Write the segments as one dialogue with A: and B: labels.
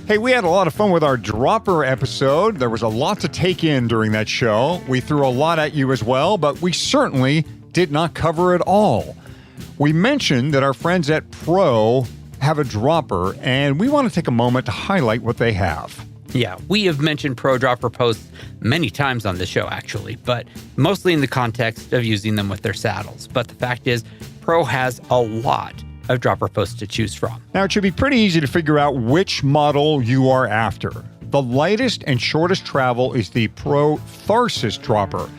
A: Hey, we had a lot of fun with our dropper episode. There was a lot to take in during that show. We threw a lot at you as well, but we certainly did not cover it all. We mentioned that our friends at Pro have a dropper, and we want to take a moment to highlight what they have.
B: Yeah, we have mentioned Pro dropper posts many times on the show, actually, but mostly in the context of using them with their saddles. But the fact is, Pro has a lot of dropper posts to choose from.
A: Now, it should be pretty easy to figure out which model you are after. The lightest and shortest travel is the Pro Tharsis dropper.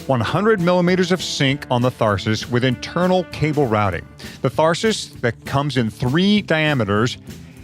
A: 100 millimeters of sync on the Tharsis with internal cable routing. The Tharsis that comes in 3 diameters,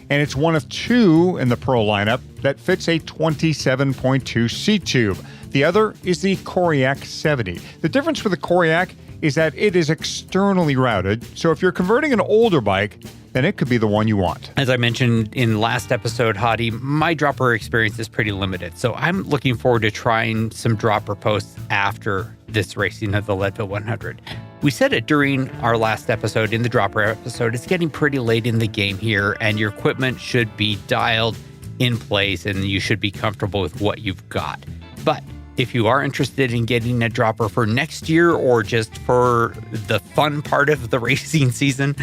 A: and it's one of 2 in the Pro lineup that fits a 27.2 seat tube. The other is the Coriac 70. The difference with the Coriac is that it is externally routed, so if you're converting an older bike, then it could be the one you want.
B: As I mentioned in last episode, Hadi, my dropper experience is pretty limited, so I'm looking forward to trying some dropper posts after this racing of the Leadville 100. We said it during our last episode, in the dropper episode, it's getting pretty late in the game here, and your equipment should be dialed in place, and you should be comfortable with what you've got. But if you are interested in getting a dropper for next year or just for the fun part of the racing season,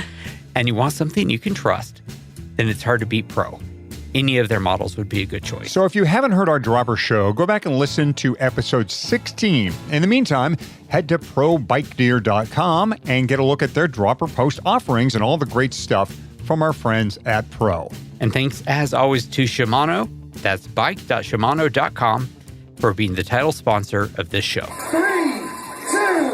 B: and you want something you can trust, then it's hard to beat Pro. Any of their models would be a good choice.
A: So if you haven't heard our dropper show, go back and listen to episode 16. In the meantime, head to probikegear.com and get a look at their dropper post offerings and all the great stuff from our friends at Pro.
B: And thanks, as always, to Shimano. That's bike.shimano.com. for being the title sponsor of this show.
C: 3, 2, 1.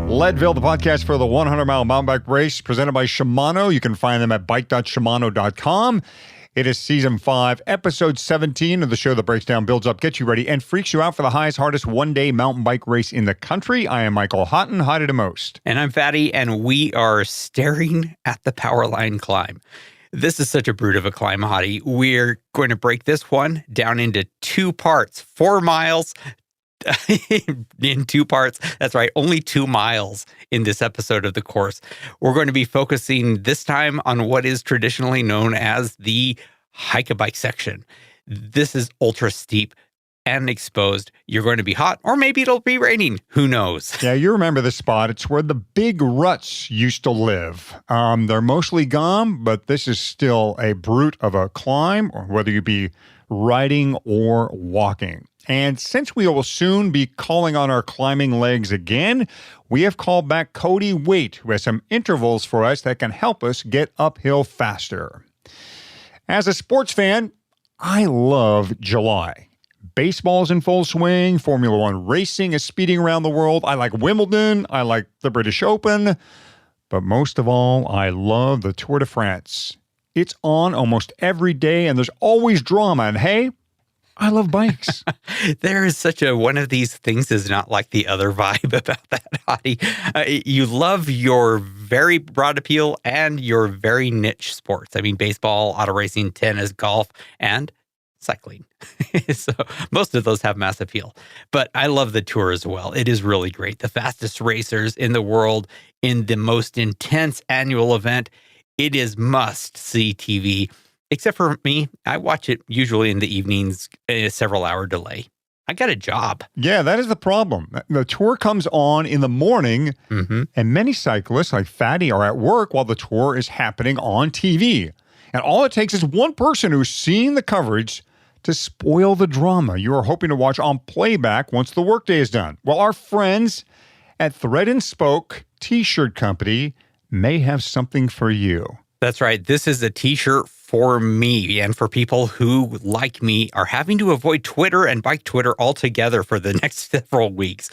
A: Leadville, the podcast for the 100-mile mountain bike race, presented by Shimano. You can find them at bike.shimano.com. It is Season 5, Episode 17 of the show that breaks down, builds up, gets you ready, and freaks you out for the highest, hardest one-day mountain bike race in the country. I am Michael Houghton, Hottie to most.
B: And I'm Fatty, and we are staring at the Powerline Climb. This is such a brute of a climb, Hottie. We're going to break this one down into 2 parts, 4 miles in 2 parts. That's right, only 2 miles in this episode of the course. We're going to be focusing this time on what is traditionally known as the hike-a-bike section. This is ultra steep and exposed. You're going to be hot, or maybe it'll be raining. Who knows?
A: Yeah, you remember this spot. It's where the big ruts used to live. They're mostly gone, but this is still a brute of a climb, or whether you be riding or walking. And since we will soon be calling on our climbing legs again, we have called back Cody Waite, who has some intervals for us that can help us get uphill faster. As a sports fan, I love July. Baseball's in full swing. Formula One racing is speeding around the world. I like Wimbledon. I like the British Open. But most of all, I love the Tour de France. It's on almost every day, and there's always drama. And hey, I love bikes.
B: There is such a one of these things is not like the other vibe about that, Hottie. You love your very broad appeal and your very niche sports. I mean, baseball, auto racing, tennis, golf, and cycling. So most of those have mass appeal. But I love the Tour as well. It is really great. The fastest racers in the world in the most intense annual event. It is must-see TV. Except for me, I watch it usually in the evenings, a several-hour delay. I got a job.
A: Yeah, that is the problem. The Tour comes on in the morning, and many cyclists like Fatty are at work while the Tour is happening on TV. And all it takes is one person who's seeing the coverage to spoil the drama you are hoping to watch on playback once the workday is done. Well, our friends at Thread and Spoke T-shirt Company may have something for you.
B: That's right. This is a T-shirt for me and for people who, like me, are having to avoid Twitter and bike Twitter altogether for the next several weeks.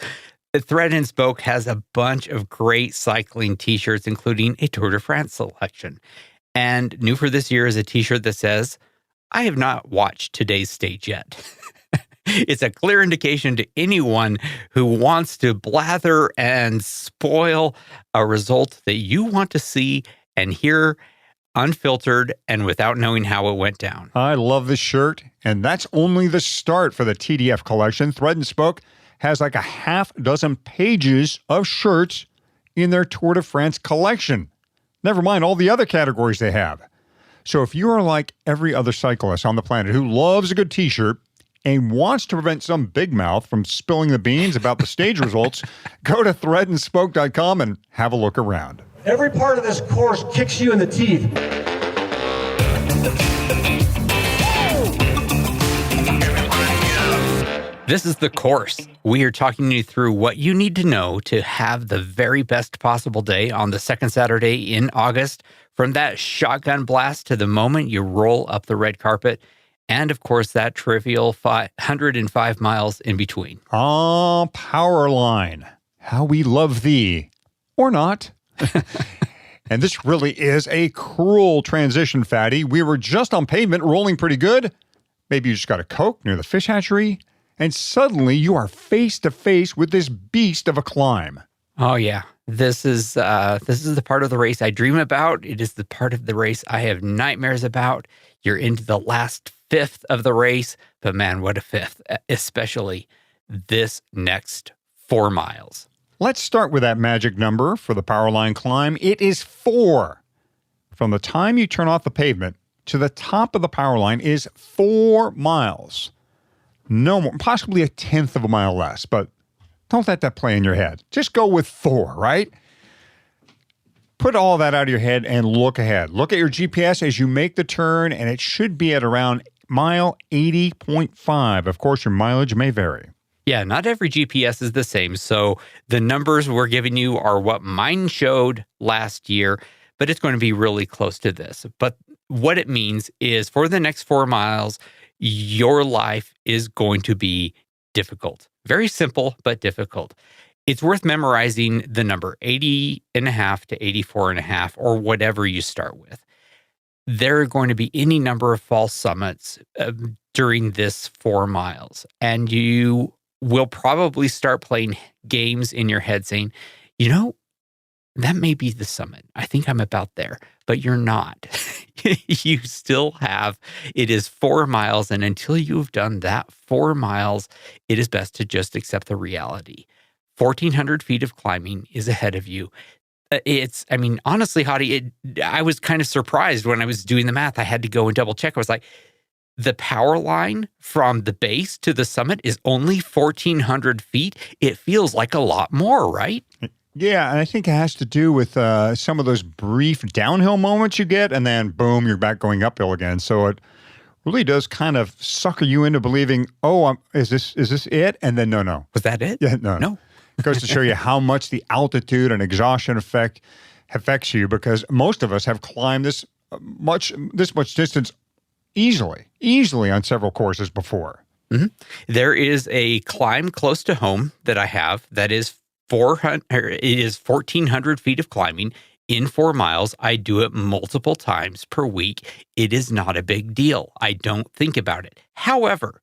B: The Thread and Spoke has a bunch of great cycling T-shirts, including a Tour de France selection. And new for this year is a T-shirt that says, "I have not watched today's stage yet." It's a clear indication to anyone who wants to blather and spoil a result that you want to see and hear unfiltered and without knowing how it went down.
A: I love this shirt, and that's only the start for the TDF collection. Thread and Spoke has like a half dozen pages of shirts in their Tour de France collection. Never mind all the other categories they have. So if you are like every other cyclist on the planet who loves a good t-shirt and wants to prevent some big mouth from spilling the beans about the stage results, go to threadandspoke.com and have a look around.
C: Every part of this course kicks you in the teeth.
B: This is the course. We are talking you through what you need to know to have the very best possible day on the second Saturday in August, from that shotgun blast to the moment you roll up the red carpet, and of course that trivial 105 miles in between.
A: Ah, Powerline, how we love thee, or not. And this really is a cruel transition, Fatty. We were just on pavement, rolling pretty good. Maybe you just got a Coke near the fish hatchery, and suddenly you are face to face with this beast of a climb.
B: Oh yeah, this is the part of the race I dream about. It is the part of the race I have nightmares about. You're into the last fifth of the race, but man, what a fifth! Especially this next 4 miles.
A: Let's start with that magic number for the Powerline Climb. It is 4. From the time you turn off the pavement to the top of the Powerline is 4 miles. No more, possibly a tenth of a mile less, but don't let that play in your head. Just go with 4, right? Put all that out of your head and look ahead. Look at your GPS as you make the turn, and it should be at around mile 80.5. Of course, your mileage may vary.
B: Yeah, not every GPS is the same, so the numbers we're giving you are what mine showed last year, but it's going to be really close to this. But what it means is for the next 4 miles, your life is going to be difficult. Very simple, but difficult. It's worth memorizing the number 80.5 to 84.5, or whatever you start with. There are going to be any number of false summits during this 4 miles, and you will probably start playing games in your head saying, you know, that may be the summit. I think I'm about there, but you're not. You still have, it is 4 miles. And until you've done that 4 miles, it is best to just accept the reality. 1,400 feet of climbing is ahead of you. Honestly, Hadi, I was kind of surprised when I was doing the math. I had to go and double check. I was like, the power line from the base to the summit is only 1,400 feet. It feels like a lot more, right?
A: Yeah, and I think it has to do with some of those brief downhill moments you get, and then boom, you're back going uphill again. So it really does kind of sucker you into believing, is this it? And then no.
B: Was that it?
A: Yeah, no. It goes to show you how much the altitude and exhaustion affects you, because most of us have climbed this much distance easily on several courses before.
B: Mm-hmm. There is a climb close to home that I have that is 1,400 feet of climbing in 4 miles. I do it multiple times per week. It is not a big deal. I don't think about it. However,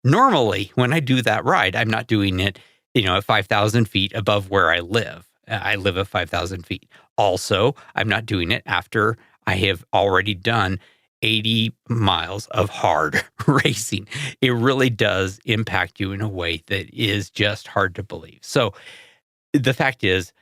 B: normally when I do that ride, I'm not doing it, at 5,000 feet above where I live. I live at 5,000 feet. Also, I'm not doing it after I have already done 80 miles of hard racing. It really does impact you in a way that is just hard to believe. So the fact is,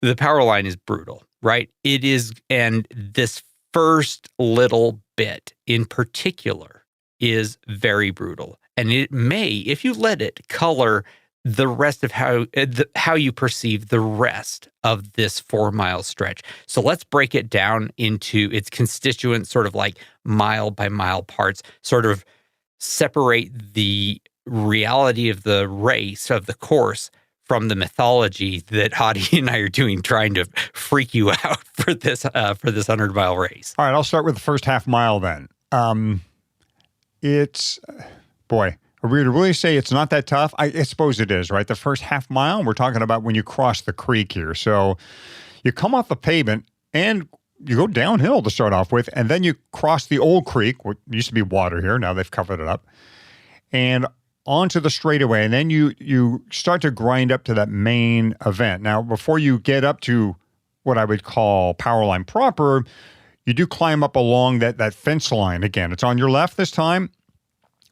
B: the power line is brutal, right? It is, and this first little bit in particular is very brutal. And it may, if you let it, color the rest of how you perceive the rest of this 4 mile stretch. So let's break it down into its constituent sort of like mile by mile parts, sort of separate the reality of the race, of the course, from the mythology that Hadi and I are doing, trying to freak you out for this 100-mile race.
A: All right, I'll start with the first half mile then. Are we to really say it's not that tough? I suppose it is, right? The first half mile, we're talking about when you cross the creek here. So you come off the pavement and you go downhill to start off with, and then you cross the old creek, what used to be water here. Now they've covered it up. And onto the straightaway, and then you start to grind up to that main event. Now, before you get up to what I would call Powerline proper, you do climb up along that fence line. Again, it's on your left this time,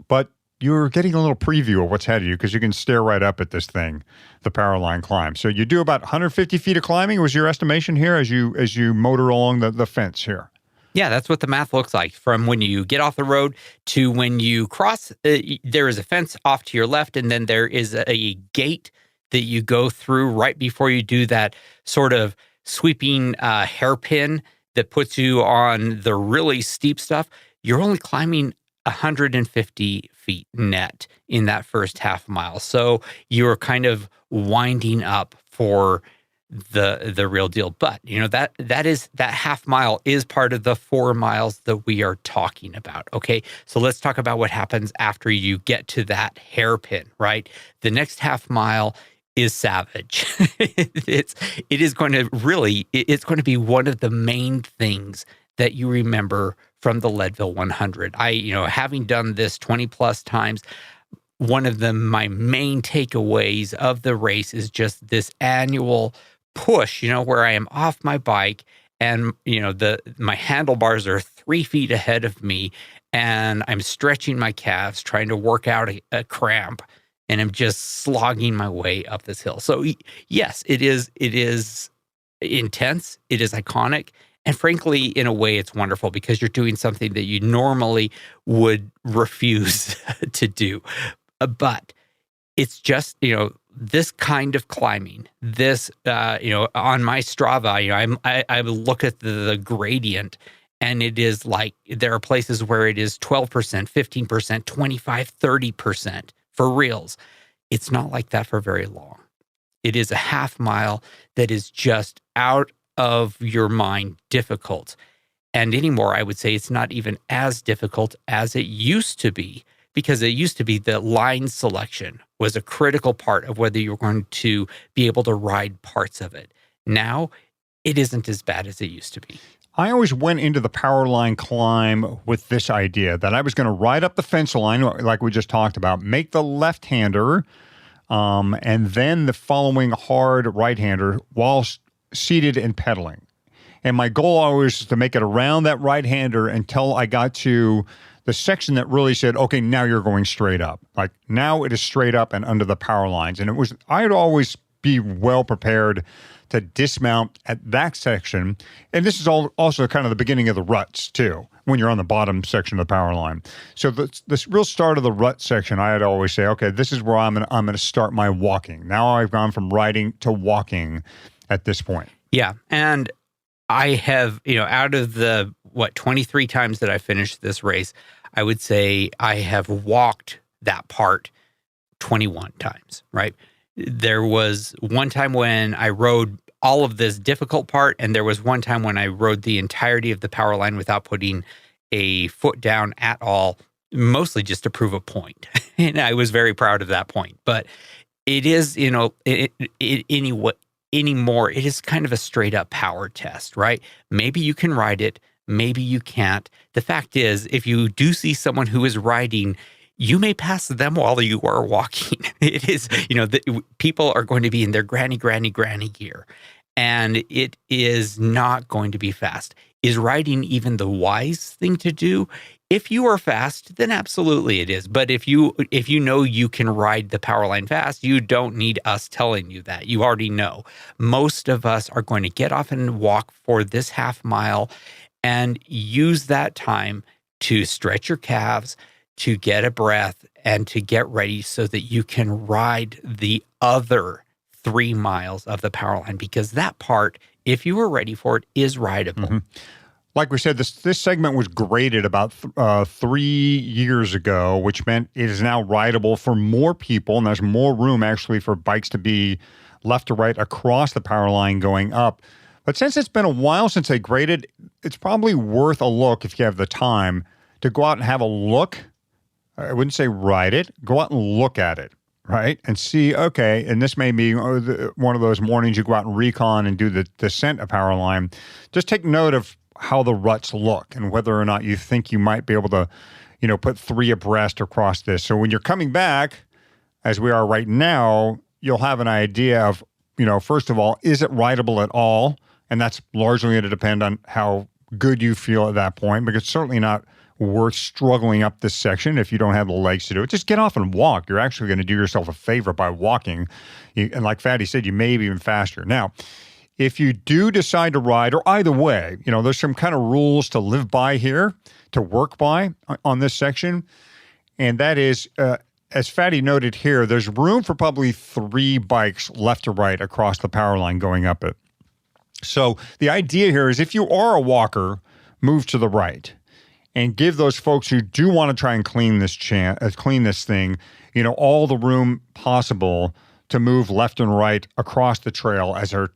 A: but you're getting a little preview of what's ahead of you because you can stare right up at this thing, the Powerline Climb. So you do about 150 feet of climbing was your estimation here as you motor along the fence here.
B: Yeah, that's what the math looks like. From when you get off the road to when you cross, there is a fence off to your left, and then there is a gate that you go through right before you do that sort of sweeping hairpin that puts you on the really steep stuff. You're only climbing 150 feet net in that first half mile. So you're kind of winding up for the real deal. But that half mile is part of the 4 miles that we are talking about. Okay. So let's talk about what happens after you get to that hairpin, right? The next half mile is savage. It's going to be one of the main things that you remember from the Leadville 100. Having done this 20 plus times, one of my main takeaways of the race is just this annual push, where I am off my bike and, my handlebars are 3 feet ahead of me and I'm stretching my calves, trying to work out a cramp, and I'm just slogging my way up this hill. So yes, it is intense. It is iconic. And frankly, in a way, it's wonderful because you're doing something that you normally would refuse to do. But it's just, this kind of climbing, this, on my Strava, I look at the gradient, and it is like there are places where it is 12%, 15%, 25, 30% for reals. It's not like that for very long. It is a half mile that is just out of your mind difficult. And anymore, I would say it's not even as difficult as it used to be, because it used to be the line selection was a critical part of whether you were going to be able to ride parts of it. Now, it isn't as bad as it used to be.
A: I always went into the Powerline Climb with this idea that I was going to ride up the fence line, like we just talked about, make the left-hander, and then the following hard right-hander while seated and pedaling. And my goal always was to make it around that right-hander until I got to the section that really said, okay, now you're going straight up. Like now it is straight up and under the power lines. And I'd always be well prepared to dismount at that section. And this is also kind of the beginning of the ruts too, when you're on the bottom section of the power line. So this real start of the rut section, I'd always say, okay, this is where I'm going to start my walking. Now I've gone from riding to walking at this point.
B: Yeah. And I have, out of the, 23 times that I finished this race, I would say I have walked that part 21 times, right? There was one time when I rode all of this difficult part, and there was one time when I rode the entirety of the power line without putting a foot down at all, mostly just to prove a point. And I was very proud of that point. But it is, anymore, it is kind of a straight up power test, right? Maybe you can ride it, maybe you can't. The fact is, if you do see someone who is riding, you may pass them while you are walking. It is, people are going to be in their granny gear, and it is not going to be fast. Is riding even the wise thing to do? If you are fast, then absolutely it is. But if you know you can ride the power line fast, you don't need us telling you that. You already know. Most of us are going to get off and walk for this half mile and use that time to stretch your calves, to get a breath, and to get ready so that you can ride the other 3 miles of the power line, because that part, if you are ready for it, is rideable. Mm-hmm.
A: Like we said, this segment was graded about 3 years ago, which meant it is now rideable for more people, and there's more room actually for bikes to be left to right across the power line going up. But since it's been a while since they graded, it's probably worth a look if you have the time to go out and have a look. I wouldn't say ride it. Go out and look at it, right? And see, okay, and this may be one of those mornings you go out and recon and do the descent of power line. Just take note of how the ruts look and whether or not you think you might be able to, put 3 abreast across this. So when you're coming back, as we are right now, you'll have an idea of, first of all, is it rideable at all? And that's largely going to depend on how good you feel at that point, because it's certainly not worth struggling up this section if you don't have the legs to do it. Just get off and walk. You're actually going to do yourself a favor by walking. And like Fatty said, you may be even faster. Now, if you do decide to ride, or either way, there's some kind of rules to live by here, to work by on this section. And that is, as Fatty noted here, there's room for probably 3 bikes left to right across the power line going up it. So the idea here is if you are a walker, move to the right and give those folks who do want to try and clean this thing, all the room possible to move left and right across the trail as they're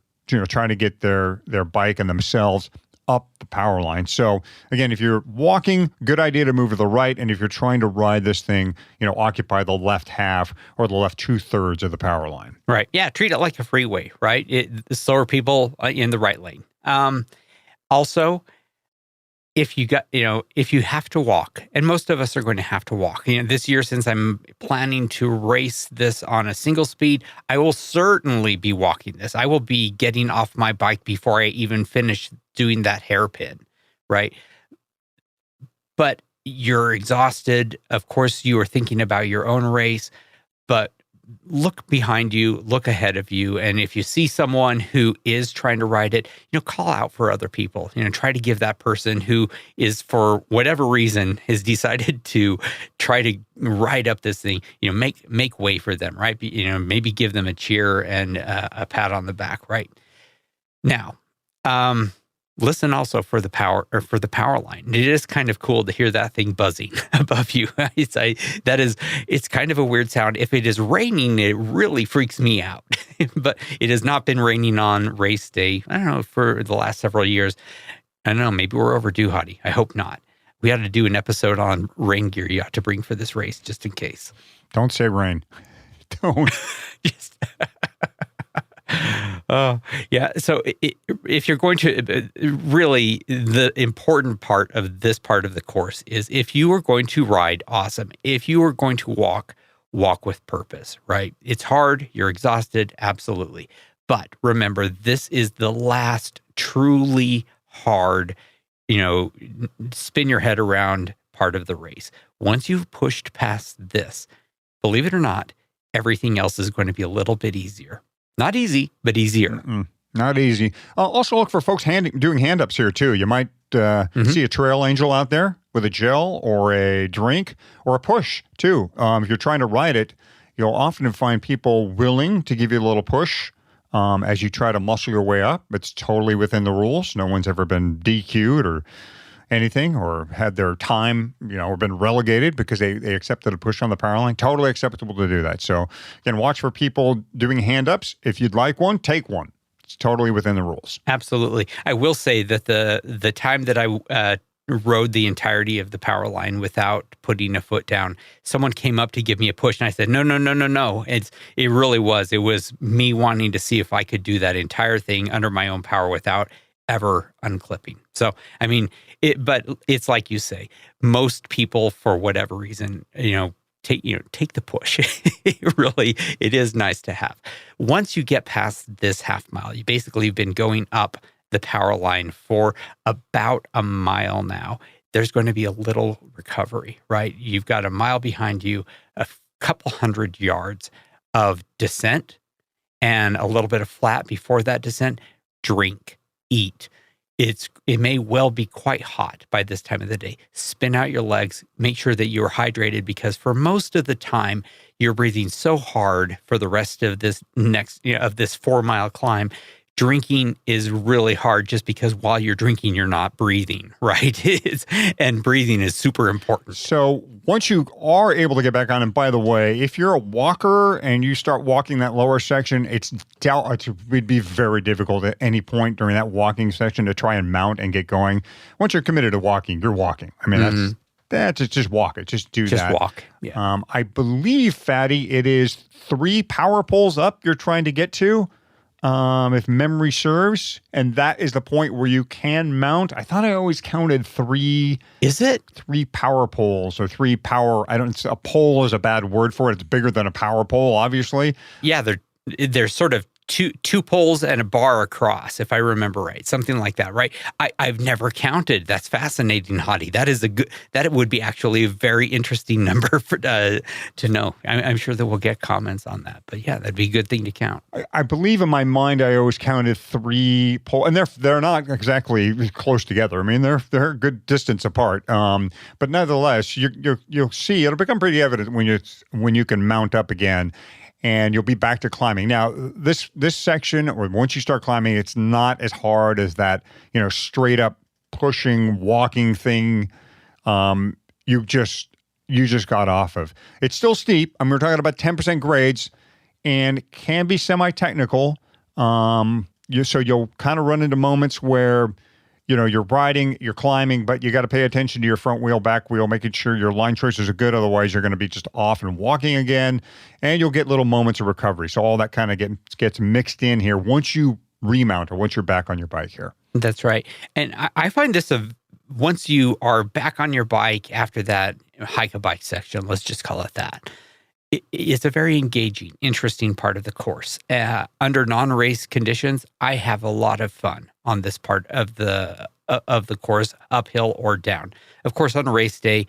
A: trying to get their bike and themselves up the power line. So again, if you're walking, good idea to move to the right. And if you're trying to ride this thing, occupy the left half or the left 2/3 of the power line.
B: Right. Yeah. Treat it like a freeway, right? The slower people in the right lane. Also, if you have to walk, and most of us are going to have to walk, this year, since I'm planning to race this on a single speed, I will certainly be walking this. I will be getting off my bike before I even finish doing that hairpin, right? But you're exhausted. Of course, you are thinking about your own race, but look behind you, look ahead of you. And if you see someone who is trying to ride it, call out for other people, try to give that person who is, for whatever reason, has decided to try to ride up this thing, make way for them, right? Maybe give them a cheer and a pat on the back, right? Now, listen also for the power line. It is kind of cool to hear that thing buzzing above you. It's kind of a weird sound. If it is raining, it really freaks me out. But it has not been raining on race day, I don't know, for the last several years. I don't know, maybe we're overdue, Hottie. I hope not. We ought to do an episode on rain gear you ought to bring for this race, just in case.
A: Don't say rain. Don't.
B: Just... yeah. So if you're going to really, the important part of this part of the course is if you are going to ride, awesome. If you are going to walk with purpose, right? It's hard. You're exhausted. Absolutely. But remember, this is the last truly hard, spin your head around part of the race. Once you've pushed past this, believe it or not, everything else is going to be a little bit easier. Not easy, but easier.
A: Not easy. Also look for folks doing hand-ups here, too. You might see a trail angel out there with a gel or a drink or a push, too. If you're trying to ride it, you'll often find people willing to give you a little push as you try to muscle your way up. It's totally within the rules. No one's ever been DQ'd or anything or had their time, or been relegated because they accepted a push on the power line. Totally acceptable to do that. So again, watch for people doing hand-ups. If you'd like one, take one. It's totally within the rules.
B: Absolutely. I will say that the time that I rode the entirety of the power line without putting a foot down, someone came up to give me a push and I said, no. It really was. It was me wanting to see if I could do that entire thing under my own power without ever unclipping. So, but it's like you say, most people, for whatever reason, take the push. It is nice to have. Once you get past this half mile, you basically have been going up the power line for about a mile now. There's going to be a little recovery, right? You've got a mile behind you, a couple 100 yards of descent and a little bit of flat before that descent. Drink, eat. It may well be quite hot by this time of the day. Spin out your legs. Make sure that you're hydrated, because for most of the time you're breathing so hard for the rest of this of this 4-mile climb. Drinking is really hard just because while you're drinking, you're not breathing, right? And breathing is super important.
A: So once you are able to get back on, and by the way, if you're a walker and you start walking that lower section, it would be very difficult at any point during that walking section to try and mount and get going. Once you're committed to walking, you're walking. That's just walk it. Just do that.
B: Just walk. Yeah.
A: I believe, Fatty, it is 3 power poles up you're trying to get to. If memory serves, and that is the point where you can mount. I thought I always counted 3.
B: Is it
A: 3 power poles or 3 power? A pole is a bad word for it. It's bigger than a power pole, obviously.
B: Yeah, they're sort of two poles and a bar across, if I remember right, something like that, right? I've never counted. That's fascinating, Hadi. That would be actually a very interesting number for to know. I'm sure that we'll get comments on that, but yeah, that'd be a good thing to count.
A: I believe in my mind I always counted 3 poles, and they're not exactly close together. I mean, they're a good distance apart. But nevertheless, you'll see it'll become pretty evident when you can mount up again. And you'll be back to climbing. Now, this section, or once you start climbing, it's not as hard as that, straight up pushing, walking thing you just got off of. It's still steep. We're talking about 10% grades, and can be semi-technical. So you'll kind of run into moments where, you're riding, you're climbing, but you got to pay attention to your front wheel, back wheel, making sure your line choices are good. Otherwise, you're going to be just off and walking again, and you'll get little moments of recovery. So all that kind of gets mixed in here once you remount or once you're back on your bike here.
B: That's right. And I find this once you are back on your bike after that hike-a-bike section, let's just call it that, it's a very engaging, interesting part of the course. Under non-race conditions, I have a lot of fun on this part of the course, uphill or down. Of course, on a race day,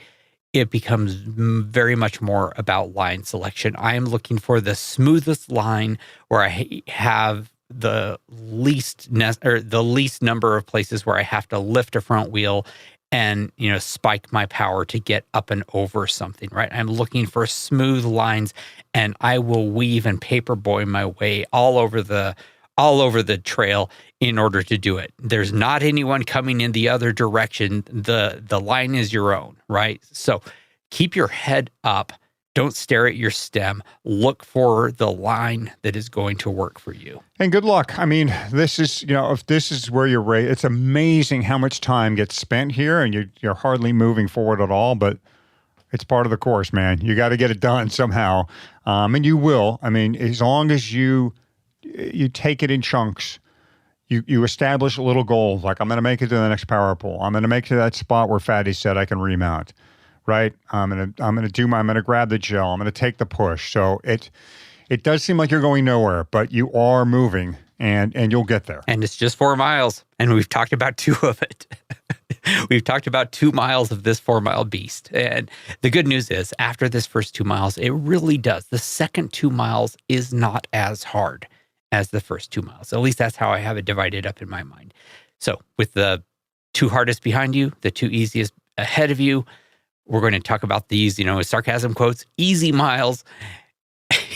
B: it becomes very much more about line selection. I am looking for the smoothest line where I have the least number of places where I have to lift a front wheel and, spike my power to get up and over something, right? I'm looking for smooth lines, and I will weave and paperboy my way all over the trail in order to do it. There's not anyone coming in the other direction. The line is your own, right? So keep your head up. Don't stare at your stem. Look for the line that is going to work for you.
A: And good luck. I mean, this is, if this is where you're raised, it's amazing how much time gets spent here, and you're hardly moving forward at all, but it's part of the course, man. You got to get it done somehow. And you will. I mean, as long as you take it in chunks, you establish little goals, like I'm going to make it to the next power pole. I'm going to make it to that spot where Fatty said I can remount. Right, I'm gonna grab the gel. I'm gonna take the push. So it does seem like you're going nowhere, but you are moving, and you'll get there.
B: And it's just 4 miles, and we've talked about 2 of it. We've talked about 2 miles of this 4-mile beast, and the good news is, after this first 2 miles, it really does. The second 2 miles is not as hard as the first 2 miles. At least that's how I have it divided up in my mind. So with the 2 hardest behind you, the 2 easiest ahead of you, we're going to talk about these, sarcasm quotes, easy miles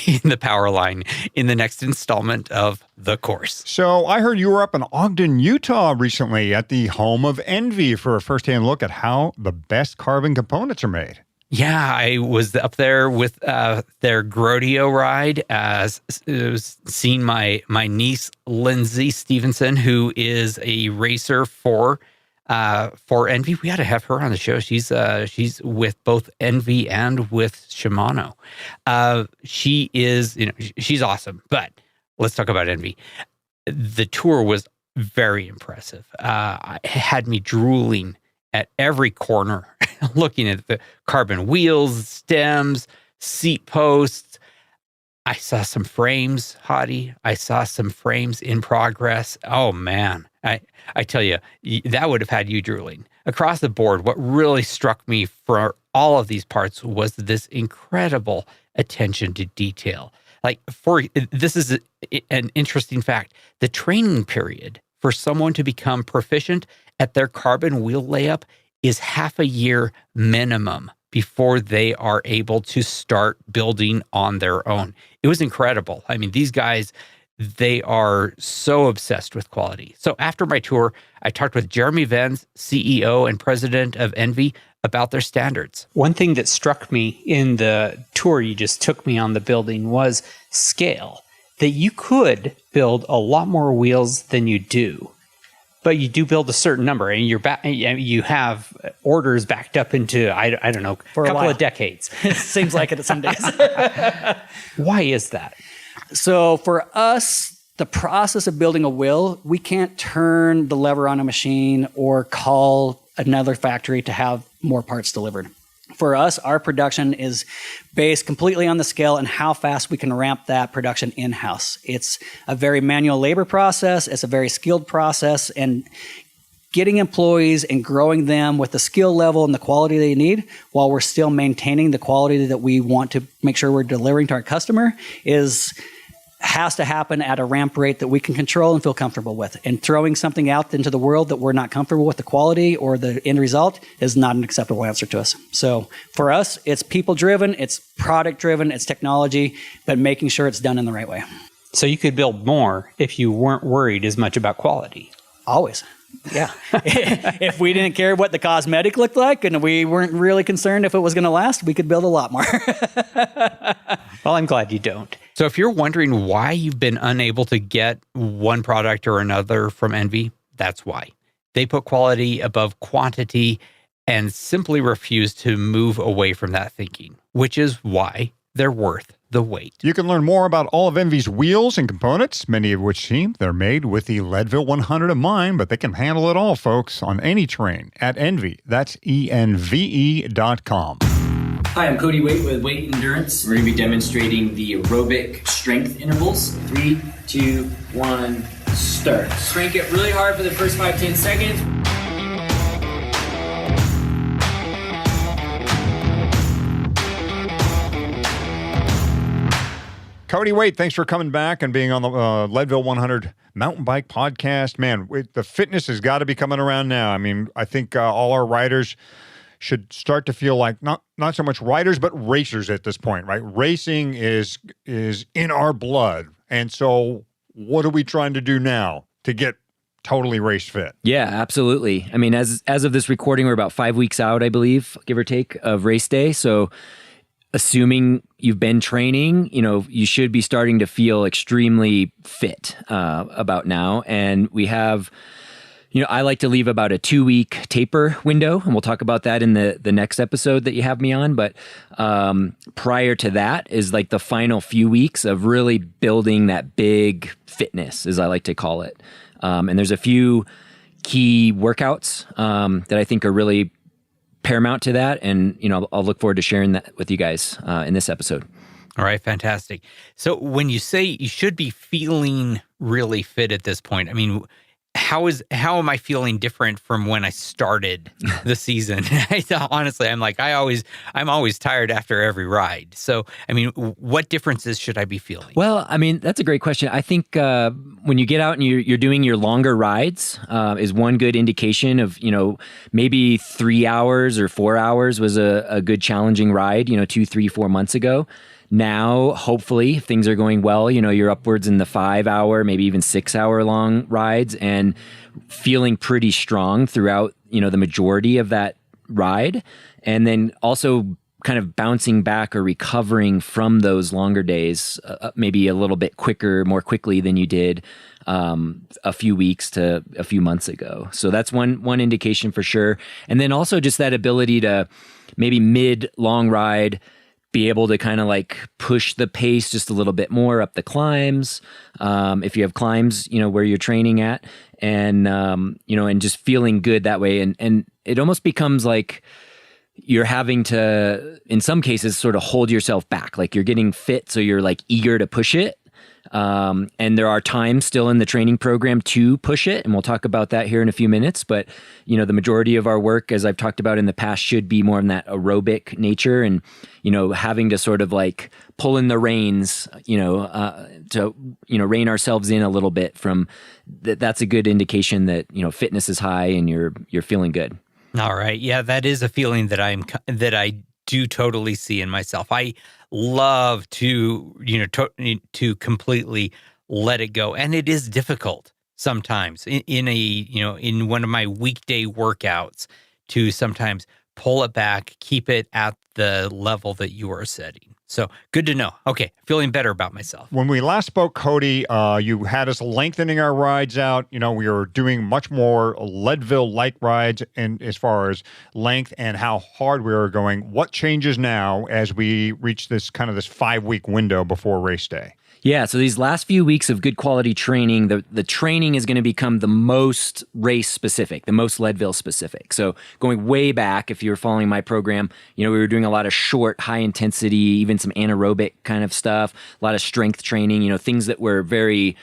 B: in the Powerline in the next installment of the course.
A: So I heard you were up in Ogden, Utah recently at the home of Envy for a firsthand look at how the best carbon components are made.
B: Yeah, I was up there with their Grodeo ride, seeing my niece, Lindsay Stevenson, who is a racer for Envy. We got to have her on the show. She's with both Envy and with Shimano. She is, she's awesome. But let's talk about Envy. The tour was very impressive. It had me drooling at every corner, looking at the carbon wheels, stems, seat posts. I saw some frames, Hadi. I saw some frames in progress. Oh man. I tell you, that would have had you drooling. Across the board, what really struck me for all of these parts was this incredible attention to detail. This is an interesting fact. The training period for someone to become proficient at their carbon wheel layup is half a year minimum before they are able to start building on their own. It was incredible. I mean, these guys, they are so obsessed with quality. So after my tour, I talked with Jeremy Venz, CEO and president of Envy, about their standards.
D: One thing that struck me in the tour you just took me on the building was scale. That you could build a lot more wheels than you do, but you do build a certain number, and you have orders backed up into, I don't know,
E: for
D: a couple of decades.
E: It seems like it some days.
D: Why is that?
E: So for us, the process of building a wheel, we can't turn the lever on a machine or call another factory to have more parts delivered. For us, our production is based completely on the scale and how fast we can ramp that production in-house. It's a very manual labor process. It's a very skilled process, and getting employees and growing them with the skill level and the quality they need while we're still maintaining the quality that we want to make sure we're delivering to our customer has to happen at a ramp rate that we can control and feel comfortable with. And throwing something out into the world that we're not comfortable with the quality or the end result is not an acceptable answer to us. So for us, it's people driven, it's product driven, it's technology, but making sure it's done in the right way.
D: So you could build more if you weren't worried as much about quality.
E: Always. Yeah. If we didn't care what the cosmetic looked like and we weren't really concerned if it was going to last, we could build a lot more.
D: Well, I'm glad you don't.
B: So if you're wondering why you've been unable to get one product or another from Envy, that's why. They put quality above quantity and simply refuse to move away from that thinking, which is why they're worth the wait.
A: You can learn more about all of Envy's wheels and components, many of which seem they're made with the Leadville 100 in mind, but they can handle it all, folks, on any terrain at Envy. That's ENVE.com.
F: Hi, I'm Cody Waite with Weight Endurance. We're going to be demonstrating the aerobic strength intervals. 3, 2, 1, start. Crank it really hard for the first 5-10 seconds.
A: Cody Waite, thanks for coming back and being on the Leadville 100 Mountain Bike Podcast. Man, the fitness has got to be coming around now. I mean, I think all our riders should start to feel like not so much riders, but racers at this point, right? Racing is in our blood. And so what are we trying to do now to get totally race fit?
G: Yeah, absolutely. I mean, as of this recording, we're about 5 weeks out, I believe, give or take, of race day. So assuming you've been training, you should be starting to feel extremely fit about now. And we have, I like to leave about a 2-week taper window, and we'll talk about that in the next episode that you have me on. But prior to that is like the final few weeks of really building that big fitness, as I like to call it. And there's a few key workouts that I think are really paramount to that. And, I'll look forward to sharing that with you guys in this episode.
B: All right, fantastic. So when you say you should be feeling really fit at this point, I mean, how am I feeling different from when I started the season? Honestly, I'm always tired after every ride. So, I mean, what differences should I be feeling?
G: Well, I mean, that's a great question. I think when you get out and you're doing your longer rides is one good indication of, maybe 3 hours or 4 hours was a good challenging ride, 2, 3, 4 months ago. Now, hopefully, if things are going well, you're upwards in the 5-hour, maybe even 6-hour long rides and feeling pretty strong throughout, the majority of that ride. And then also kind of bouncing back or recovering from those longer days, maybe a little bit more quickly than you did a few weeks to a few months ago. So that's one indication for sure. And then also just that ability to maybe mid-long ride be able to kind of like push the pace just a little bit more up the climbs. If you have climbs, where you're training at, and, and just feeling good that way. And it almost becomes like you're having to, in some cases, sort of hold yourself back. Like you're getting fit, so you're like eager to push it. And there are times still in the training program to push it, and we'll talk about that here in a few minutes. But, the majority of our work, as I've talked about in the past, should be more in that aerobic nature and, having to sort of like pull in the reins, to, rein ourselves in a little bit from that's a good indication that, fitness is high and you're feeling good.
B: All right. Yeah, that is a feeling that I do totally see in myself. I love to, to completely let it go. And it is difficult sometimes in one of my weekday workouts to sometimes pull it back, keep it at the level that you are setting. So good to know. Okay, feeling better about myself.
A: When we last spoke, Cody, you had us lengthening our rides out. We were doing much more Leadville-like rides and as far as length and how hard we were going. What changes now as we reach this 5-week window before race day?
G: Yeah, so these last few weeks of good quality training, the training is going to become the most race specific, the most Leadville specific. So going way back, if you were following my program, we were doing a lot of short, high intensity, even some anaerobic kind of stuff, a lot of strength training, things that were very,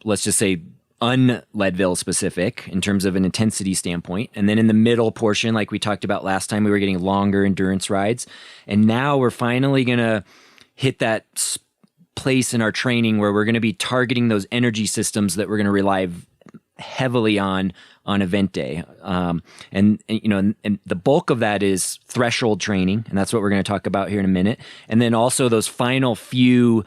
G: let's just say, un-Leadville specific in terms of an intensity standpoint. And then in the middle portion, like we talked about last time, we were getting longer endurance rides. And now we're finally going to hit that place in our training where we're going to be targeting those energy systems that we're going to rely heavily on event day. And the bulk of that is threshold training. And that's what we're going to talk about here in a minute. And then also those final few,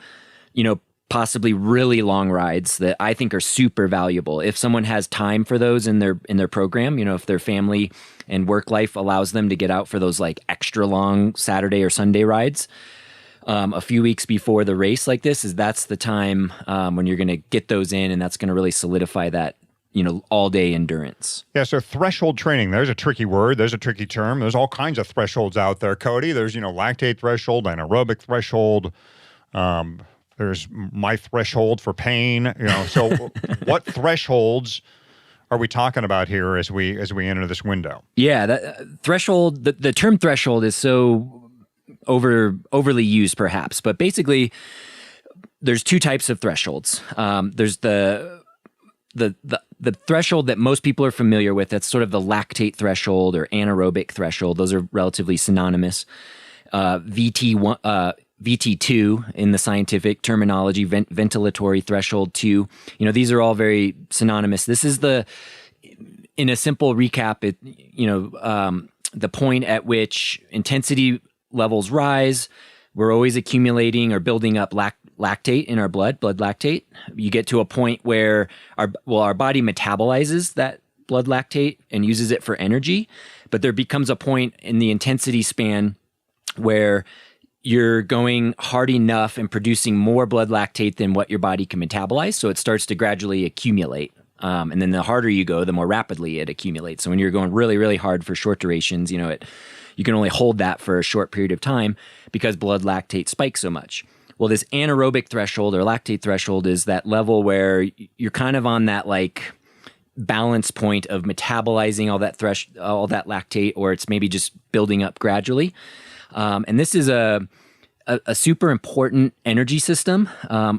G: possibly really long rides that I think are super valuable. If someone has time for those in their program, if their family and work life allows them to get out for those like extra long Saturday or Sunday rides, a few weeks before the race like this, that's the time when you're going to get those in, and that's going to really solidify that, all day endurance.
A: Yeah. So threshold training, there's a tricky word. There's a tricky term. There's all kinds of thresholds out there, Cody. There's, lactate threshold, anaerobic threshold. There's my threshold for pain, so what thresholds are we talking about here as we enter this window? Yeah.
G: That threshold, the term threshold is so overly used perhaps, but basically there's two types of thresholds. There's the threshold that most people are familiar with. That's sort of the lactate threshold or anaerobic threshold. Those are relatively synonymous. VT2 in the scientific terminology, ventilatory threshold 2. These are all very synonymous. This is in a simple recap, the point at which intensity levels rise. We're always accumulating or building up lactate in our blood lactate. You get to a point where our body metabolizes that blood lactate and uses it for energy, but there becomes a point in the intensity span where you're going hard enough and producing more blood lactate than what your body can metabolize, so it starts to gradually accumulate. And then the harder you go, the more rapidly it accumulates. So when you're going really, really hard for short durations, you can only hold that for a short period of time because blood lactate spikes so much. Well, this anaerobic threshold or lactate threshold is that level where you're kind of on that like balance point of metabolizing all that lactate, or it's maybe just building up gradually. And this is a super important energy system,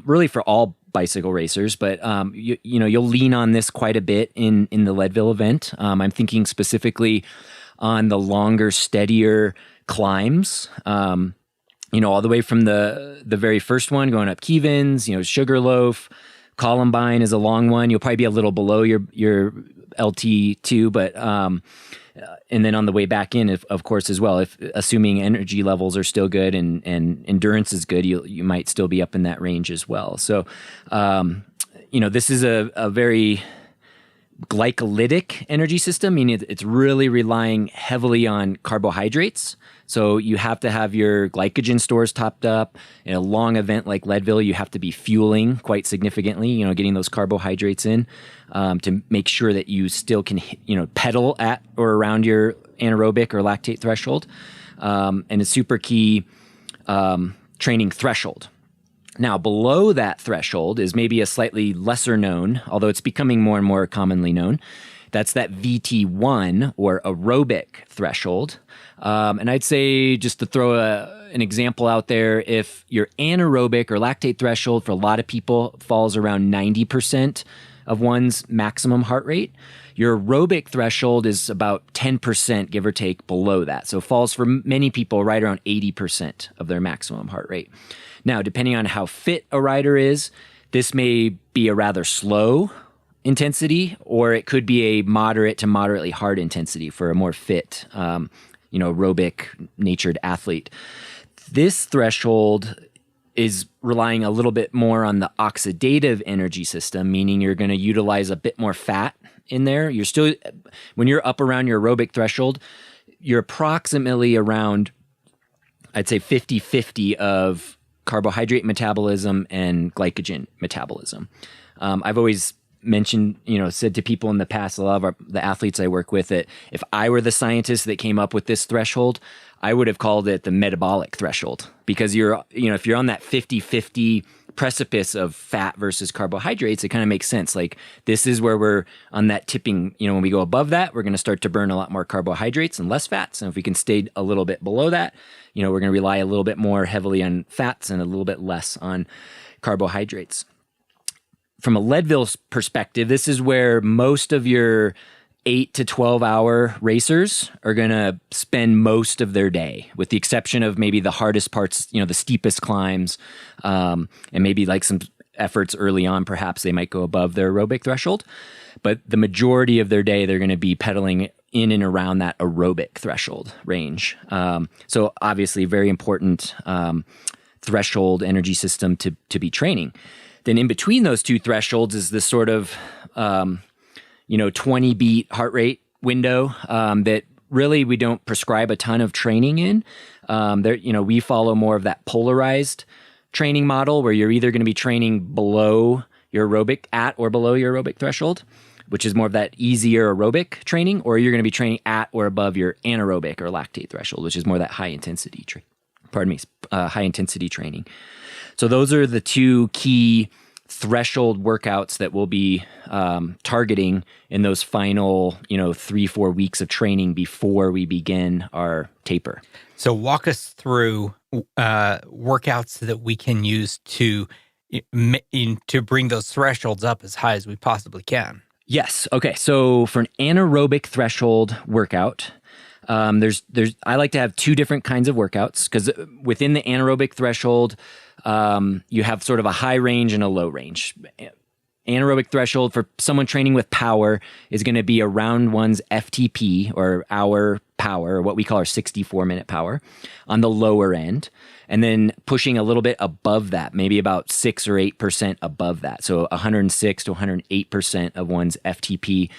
G: really for all bicycle racers, but you'll lean on this quite a bit in the Leadville event. I'm thinking specifically on the longer, steadier climbs, all the way from the very first one going up Kevins, Sugarloaf, Columbine is a long one. You'll probably be a little below your LT2, but and then on the way back in, of course, as well, if assuming energy levels are still good and endurance is good, you might still be up in that range as well. So, this is a very glycolytic energy system, meaning it's really relying heavily on carbohydrates. So you have to have your glycogen stores topped up. In a long event like Leadville, you have to be fueling quite significantly, getting those carbohydrates in to make sure that you still can, pedal at or around your anaerobic or lactate threshold. And a super key training threshold. Now, below that threshold is maybe a slightly lesser known, although it's becoming more and more commonly known. That's that VT1 or aerobic threshold. And I'd say, just to throw an example out there, if your anaerobic or lactate threshold for a lot of people falls around 90% of one's maximum heart rate, your aerobic threshold is about 10%, give or take, below that. So it falls for many people right around 80% of their maximum heart rate. Now, depending on how fit a rider is, this may be a rather slow intensity, or it could be a moderate to moderately hard intensity for a more fit, aerobic natured athlete. This threshold is relying a little bit more on the oxidative energy system, meaning you're going to utilize a bit more fat in there. You're still, when you're up around your aerobic threshold, you're approximately around, I'd say 50-50 of carbohydrate metabolism and glycogen metabolism. I've always mentioned, said to people in the past, a lot of the athletes I work with, that if I were the scientist that came up with this threshold, I would have called it the metabolic threshold, because if you're on that 50-50 precipice of fat versus carbohydrates, it kind of makes sense. Like this is where we're on that tipping, when we go above that, we're going to start to burn a lot more carbohydrates and less fats. And if we can stay a little bit below that, we're going to rely a little bit more heavily on fats and a little bit less on carbohydrates. From a Leadville perspective, this is where most of your 8 to 12 hour racers are going to spend most of their day, with the exception of maybe the hardest parts, the steepest climbs, and maybe like some efforts early on, perhaps they might go above their aerobic threshold. But the majority of their day, they're going to be pedaling in and around that aerobic threshold range. So obviously very important threshold energy system to be training. Then in between those two thresholds is this sort of, 20 beat heart rate window that really we don't prescribe a ton of training in. We follow more of that polarized training model where you're either going to be training below your aerobic, at or below your aerobic threshold, which is more of that easier aerobic training, or you're going to be training at or above your anaerobic or lactate threshold, which is more that high intensity training. So those are the two key threshold workouts that we'll be targeting in those final, 3-4 weeks of training before we begin our taper.
B: So walk us through workouts that we can use to bring those thresholds up as high as we possibly can.
G: Yes. Okay. So for an anaerobic threshold workout, I like to have two different kinds of workouts, because within the anaerobic threshold, you have sort of a high range and a low range. Anaerobic threshold for someone training with power is going to be around one's FTP, or hour power, or what we call our 64-minute power, on the lower end, and then pushing a little bit above that, maybe about 6 or 8% above that. So 106 to 108% of one's FTP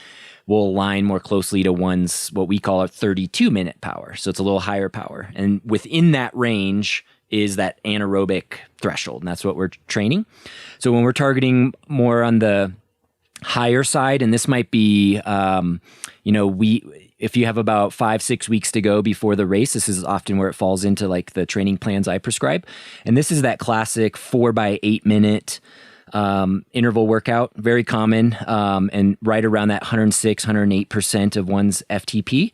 G: will align more closely to one's, what we call a 32-minute power. So it's a little higher power. And within that range is that anaerobic threshold, and that's what we're training. So when we're targeting more on the higher side, and this might be, if you have about 5-6 weeks to go before the race, this is often where it falls into like the training plans I prescribe. And this is that classic 4x8 minute interval workout, very common, and right around that 106, 108% of one's FTP.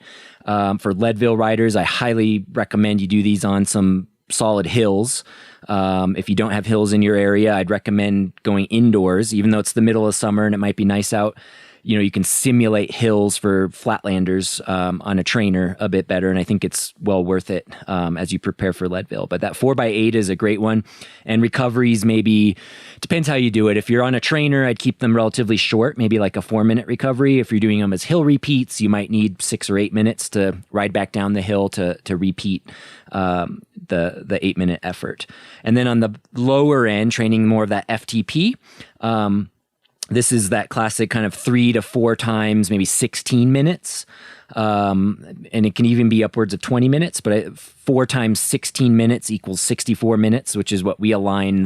G: For Leadville riders, I highly recommend you do these on some solid hills. If you don't have hills in your area, I'd recommend going indoors, even though it's the middle of summer and it might be nice out. You can simulate hills for flatlanders on a trainer a bit better, and I think it's well worth it as you prepare for Leadville. But that 4x8 is a great one, and recoveries maybe depends how you do it. If you're on a trainer, I'd keep them relatively short, maybe like a 4-minute recovery. If you're doing them as hill repeats, you might need 6 or 8 minutes to ride back down the hill to repeat the 8-minute effort. And then on the lower end, training more of that FTP. This is that classic kind of 3 to 4 times, maybe 16 minutes. And it can even be upwards of 20 minutes, but 4 times 16 minutes equals 64 minutes, which is what we align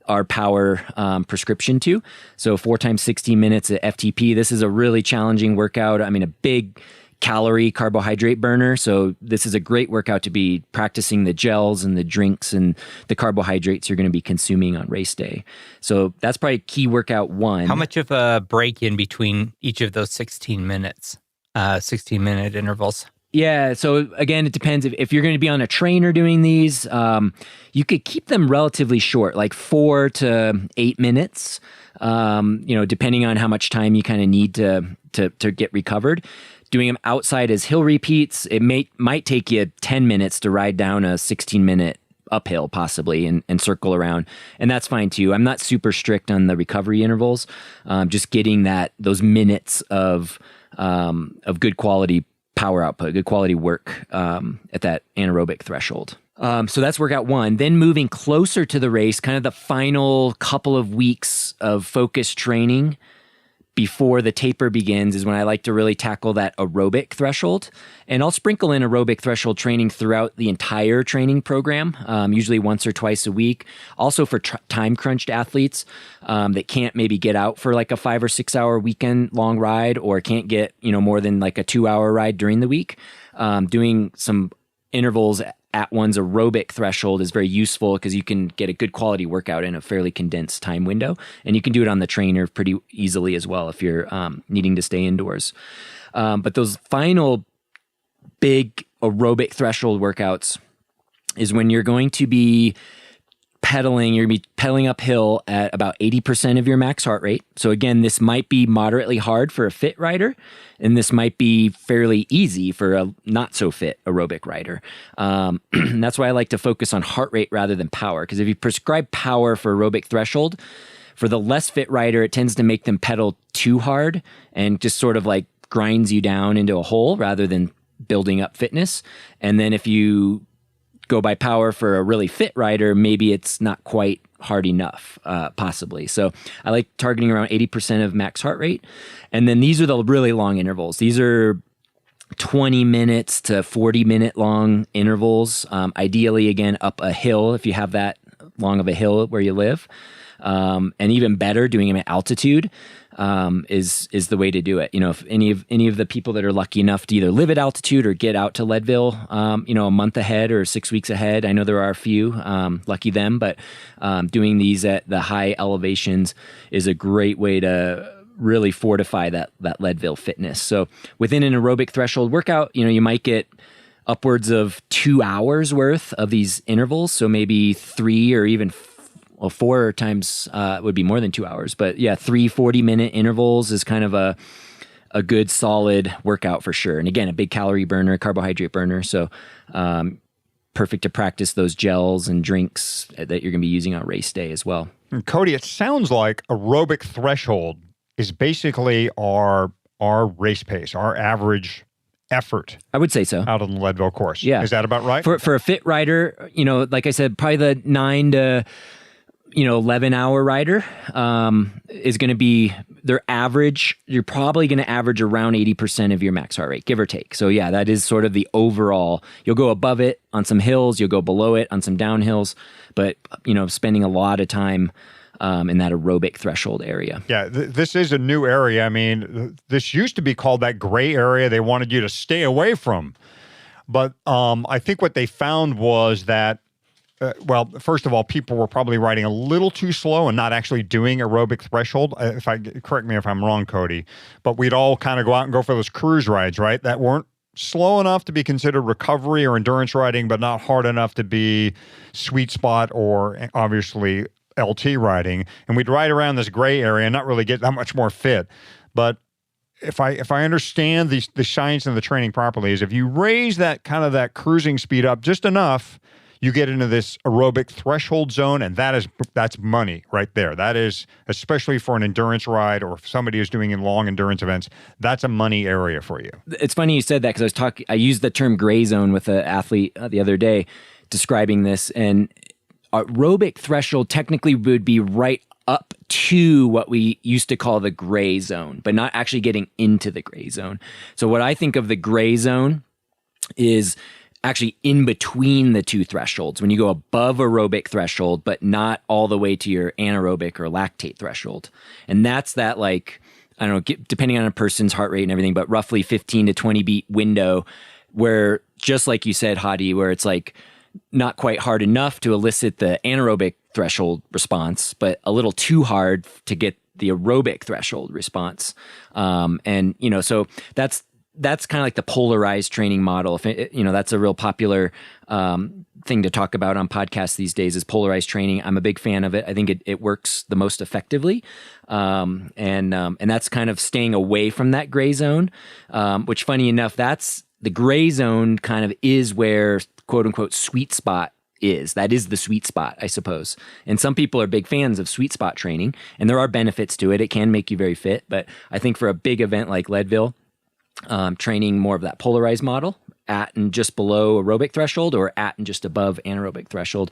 G: our power prescription to. So 4 times 16 minutes at FTP. This is a really challenging workout. I mean, a big calorie carbohydrate burner. So this is a great workout to be practicing the gels and the drinks and the carbohydrates you're going to be consuming on race day. So that's probably key workout 1.
B: How much of a break in between each of those 16 minutes, 16-minute intervals?
G: Yeah. So again, it depends. If you're going to be on a trainer doing these, you could keep them relatively short, like 4 to 8 minutes, depending on how much time you kind of need to get recovered. Doing them outside as hill repeats, it might take you 10 minutes to ride down a 16-minute uphill possibly and circle around. And that's fine too. I'm not super strict on the recovery intervals. Just getting those minutes of good quality power output, good quality work at that anaerobic threshold. So that's workout 1. Then moving closer to the race, kind of the final couple of weeks of focused training before the taper begins is when I like to really tackle that aerobic threshold. And I'll sprinkle in aerobic threshold training throughout the entire training program, usually once or twice a week. Also for time-crunched athletes that can't maybe get out for like a 5 or 6 hour weekend long ride, or can't get more than like a 2-hour ride during the week. Doing some intervals at one's aerobic threshold is very useful because you can get a good quality workout in a fairly condensed time window. And you can do it on the trainer pretty easily as well if you're needing to stay indoors. But those final big aerobic threshold workouts is when you're going to be pedaling, you're going to be pedaling uphill at about 80% of your max heart rate. So again, this might be moderately hard for a fit rider, and this might be fairly easy for a not so fit aerobic rider. That's why I like to focus on heart rate rather than power, because if you prescribe power for aerobic threshold, for the less fit rider, it tends to make them pedal too hard and just sort of like grinds you down into a hole rather than building up fitness. And then if you go by power for a really fit rider, maybe it's not quite hard enough, possibly. So I like targeting around 80% of max heart rate. And then these are the really long intervals. These are 20 minutes to 40-minute long intervals, ideally, again, up a hill if you have that long of a hill where you live. And even better, doing them at altitude is the way to do it. You know, if any of the people that are lucky enough to either live at altitude or get out to Leadville, a month ahead or 6 weeks ahead, I know there are a few, lucky them, but doing these at the high elevations is a great way to really fortify that Leadville fitness. So within an aerobic threshold workout, you might get upwards of 2 hours worth of these intervals. So maybe 3 or even 4 times would be more than 2 hours. But yeah, 3 40-minute intervals is kind of a good solid workout for sure. And again, a big calorie burner, carbohydrate burner. So perfect to practice those gels and drinks that you're going to be using on race day as well.
A: And Cody, it sounds like aerobic threshold is basically our race pace, our average effort.
G: I would say so.
A: Out on the Leadville course.
G: Yeah.
A: Is that about right?
G: For a fit rider, like I said, probably the 9 to 11-hour rider is going to be their average. You're probably going to average around 80% of your max heart rate, give or take. So yeah, that is sort of the overall. You'll go above it on some hills, you'll go below it on some downhills, but spending a lot of time in that aerobic threshold area.
A: Yeah, this is a new area. I mean, this used to be called that gray area they wanted you to stay away from. But I think what they found was that first of all, people were probably riding a little too slow and not actually doing aerobic threshold. Correct me if I'm wrong, Cody, but we'd all kind of go out and go for those cruise rides, right? That weren't slow enough to be considered recovery or endurance riding, but not hard enough to be sweet spot or obviously LT riding. And we'd ride around this gray area and not really get that much more fit. But if I understand the science and the training properly, is if you raise that kind of that cruising speed up just enough, you get into this aerobic threshold zone, and that's money right there. That is, especially for an endurance ride or if somebody is doing in long endurance events, that's a money area for you.
G: It's funny you said that because I used the term gray zone with an athlete the other day describing this, and aerobic threshold technically would be right up to what we used to call the gray zone, but not actually getting into the gray zone. So what I think of the gray zone is actually in between the two thresholds, when you go above aerobic threshold, but not all the way to your anaerobic or lactate threshold. And that's that, like, I don't know, depending on a person's heart rate and everything, but roughly 15 to 20 beat window where, just like you said, Hadi, where it's like not quite hard enough to elicit the anaerobic threshold response, but a little too hard to get the aerobic threshold response. So that's kind of like the polarized training model. If that's a real popular thing to talk about on podcasts these days is polarized training. I'm a big fan of it. I think it works the most effectively. And that's kind of staying away from that gray zone, which funny enough, that's the gray zone kind of is where quote unquote sweet spot is. That is the sweet spot, I suppose. And some people are big fans of sweet spot training, and there are benefits to it. It can make you very fit. But I think for a big event like Leadville, training more of that polarized model at and just below aerobic threshold or at and just above anaerobic threshold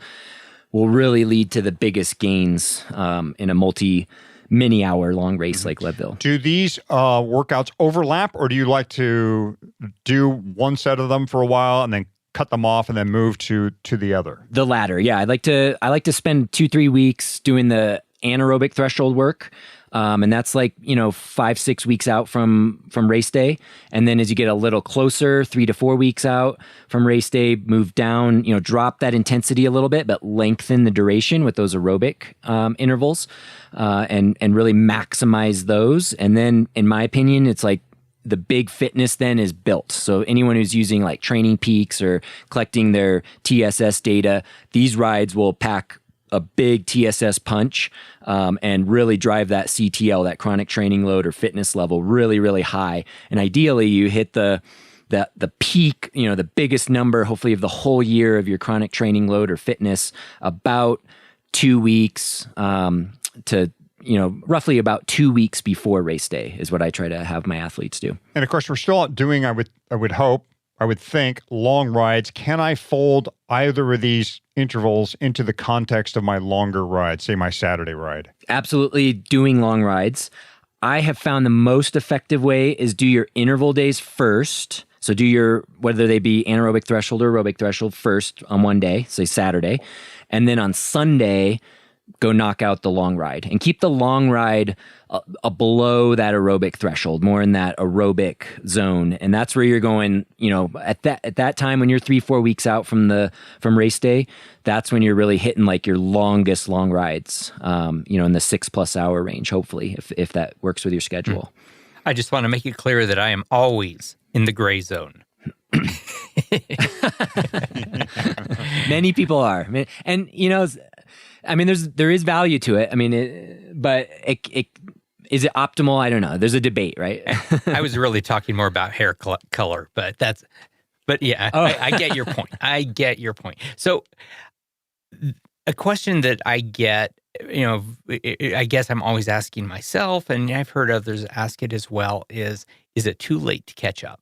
G: will really lead to the biggest gains in a many hour long race like Leadville.
A: Do these workouts overlap, or do you like to do one set of them for a while and then cut them off and then move to the other?
G: The latter, yeah. I like to spend 2-3 weeks doing the anaerobic threshold work, And that's like, 5-6 weeks out from race day. And then as you get a little closer, 3 to 4 weeks out from race day, move down, drop that intensity a little bit, but lengthen the duration with those aerobic intervals, and really maximize those. And then in my opinion, it's like the big fitness then is built. So anyone who's using like Training Peaks or collecting their TSS data, these rides will pack a big TSS punch, and really drive that CTL, that chronic training load or fitness level really, really high. And ideally you hit the peak, the biggest number, hopefully of the whole year of your chronic training load or fitness about 2 weeks, to roughly about 2 weeks before race day is what I try to have my athletes do.
A: And of course, we're still doing, I would think, long rides. Can I fold either of these intervals into the context of my longer ride, say my Saturday ride?
G: Absolutely doing long rides. I have found the most effective way is do your interval days first. So do your, whether they be anaerobic threshold or aerobic threshold first on one day, say Saturday. And then on Sunday, go knock out the long ride and keep the long ride below that aerobic threshold, more in that aerobic zone. And that's where you're going, at that time when you're 3-4 weeks out from race day, that's when you're really hitting like your longest long rides, in the 6+ hour range, hopefully, if that works with your schedule.
B: I just want to make it clear that I am always in the gray zone.
G: Many people are. And, there is value to it. But is it optimal? I don't know. There's a debate, right?
B: I was really talking more about hair color, but yeah, I get your point. I get your point. So a question that I get, I guess I'm always asking myself, and I've heard others ask it as well, is it too late to catch up?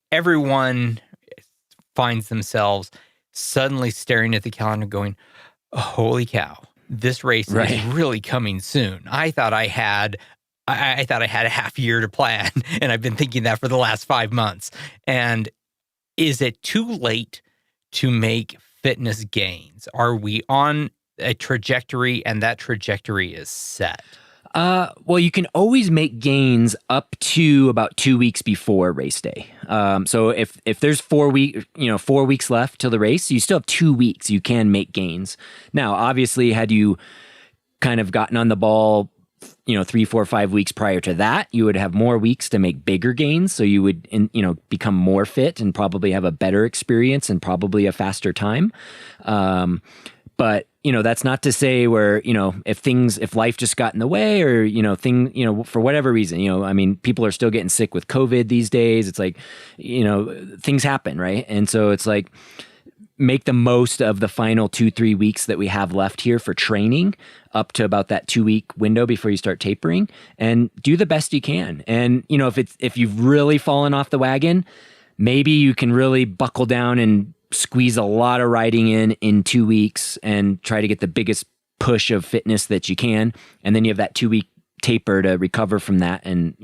B: Everyone finds themselves suddenly staring at the calendar going, holy cow, this race is really coming soon. I thought I had a half year to plan, and I've been thinking that for the last 5 months. And is it too late to make fitness gains? Are we on a trajectory and that trajectory is set?
G: Well, you can always make gains up to about 2 weeks before race day. So if there's 4 weeks left till the race, you still have 2 weeks. You can make gains. Now, obviously, had you kind of gotten on the ball, 3, 4, 5 weeks prior to that, you would have more weeks to make bigger gains. So you would, become more fit and probably have a better experience and probably a faster time. But that's not to say where, if life just got in the way or, for whatever reason, people are still getting sick with COVID these days. It's like, things happen, right? And so it's like, make the most of the final 2-3 weeks that we have left here for training up to about that 2 week window before you start tapering, and do the best you can. And, if you've really fallen off the wagon, maybe you can really buckle down and squeeze a lot of riding in 2 weeks and try to get the biggest push of fitness that you can. And then you have that 2 week taper to recover from that. And,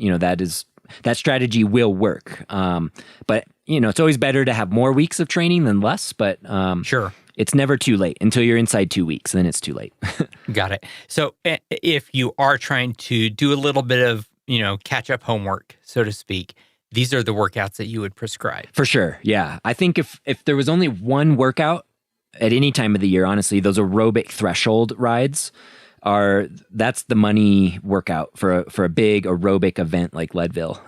G: that strategy will work. But, it's always better to have more weeks of training than less, but
B: sure,
G: it's never too late until you're inside 2 weeks. Then it's too late.
B: Got it. So if you are trying to do a little bit of, catch up homework, so to speak, these are the workouts that you would prescribe.
G: For sure. Yeah. I think if there was only one workout at any time of the year, honestly, those aerobic threshold rides that's the money workout for a big aerobic event like Leadville.